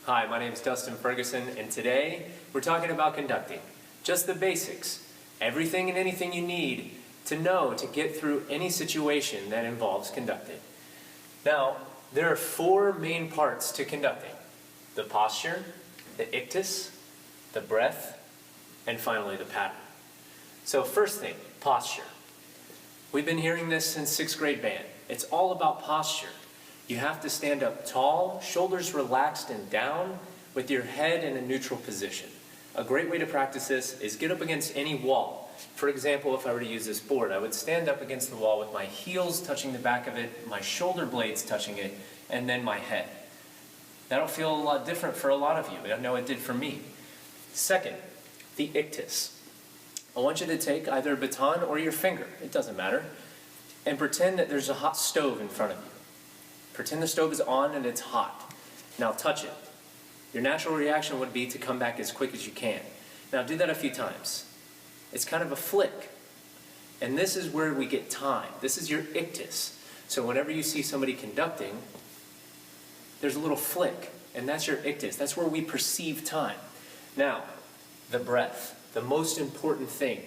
Hi, my name is Dustin Ferguson, and today we're talking about conducting. Just the basics. Everything and anything you need to know to get through any situation that involves conducting. Now, there are four main parts to conducting: the posture, the ictus, the breath, and finally the pattern. So first thing, posture. We've been hearing this since 6th grade band. It's all about posture. You have to stand up tall, shoulders relaxed and down, with your head in a neutral position. A great way to practice this is get up against any wall. For example, if I were to use this board, I would stand up against the wall with my heels touching the back of it, my shoulder blades touching it, and then my head. That'll feel a lot different for a lot of you. I know it did for me. Second, the ictus. I want you to take either a baton or your finger, it doesn't matter, and pretend that there's a hot stove in front of you. Pretend the stove is on and it's hot. Now touch it. Your natural reaction would be to come back as quick as you can. Now do that a few times. It's kind of a flick. And this is where we get time. This is your ictus. So whenever you see somebody conducting, there's a little flick, and that's your ictus. That's where we perceive time. Now, the breath. The most important thing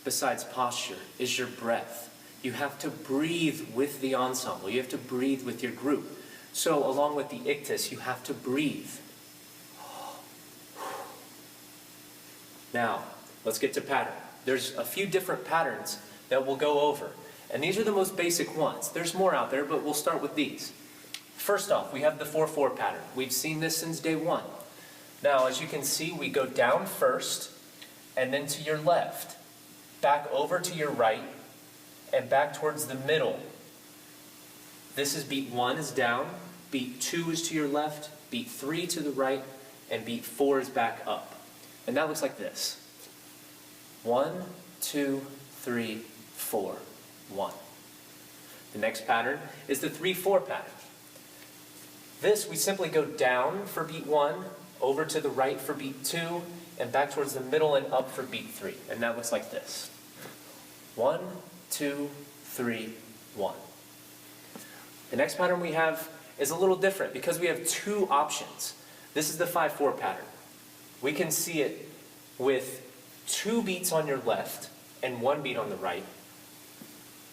besides posture is your breath. You have to breathe with the ensemble. You have to breathe with your group. So along with the ictus, you have to breathe. Now, let's get to pattern. There's a few different patterns that we'll go over. And these are the most basic ones. There's more out there, but we'll start with these. First off, we have the 4-4 pattern. We've seen this since day one. Now, as you can see, we go down first, and then to your left, back over to your right, and back towards the middle. This is beat 1 is down, beat 2 is to your left, beat 3 to the right, and beat 4 is back up. And that looks like this. 1, 2, 3, 4, 1. The next pattern is the 3-4 pattern. This, we simply go down for beat 1, over to the right for beat 2, and back towards the middle and up for beat 3. And that looks like this. 1, 2, 3, 1. The next pattern we have is a little different because we have two options. This is the 5-4 pattern. We can see it with 2 beats on your left and 1 beat on the right,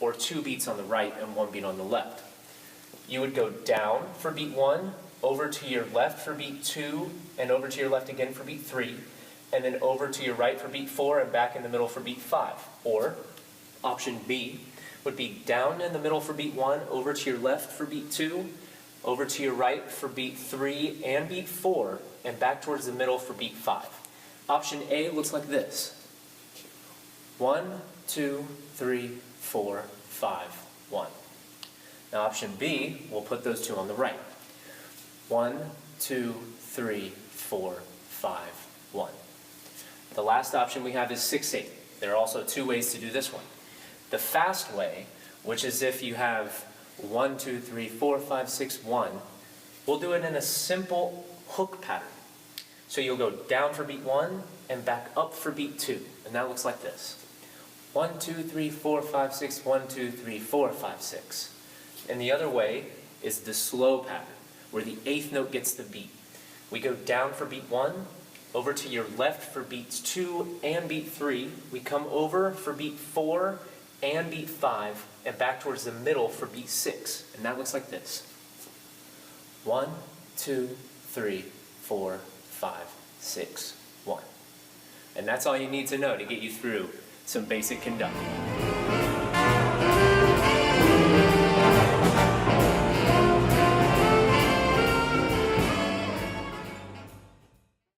or 2 beats on the right and 1 beat on the left. You would go down for beat 1, over to your left for beat 2, and over to your left again for beat 3, and then over to your right for beat 4 and back in the middle for beat 5. Or, option B would be down in the middle for beat 1, over to your left for beat 2, over to your right for beat 3 and beat 4, and back towards the middle for beat 5. Option A looks like this. 1, 2, 3, 4, 5, 1. Now option B, we'll put those two on the right. 1, 2, 3, 4, 5, 1. The last option we have is 6-8. There are also 2 ways to do this one. The fast way, which is if you have 1, 2, 3, 4, 5, 6, 1, we'll do it in a simple hook pattern. So you'll go down for beat 1 and back up for beat 2. And that looks like this. 1, 2, 3, 4, 5, 6, 1, 2, 3, 4, 5, 6. And the other way is the slow pattern, where the 8th note gets the beat. We go down for beat 1, over to your left for beats 2 and beat 3. We come over for beat 4 and beat 5, and back towards the middle for beat 6. And that looks like this. 1, 2, 3, 4, 5, 6, 1. And that's all you need to know to get you through some basic conducting.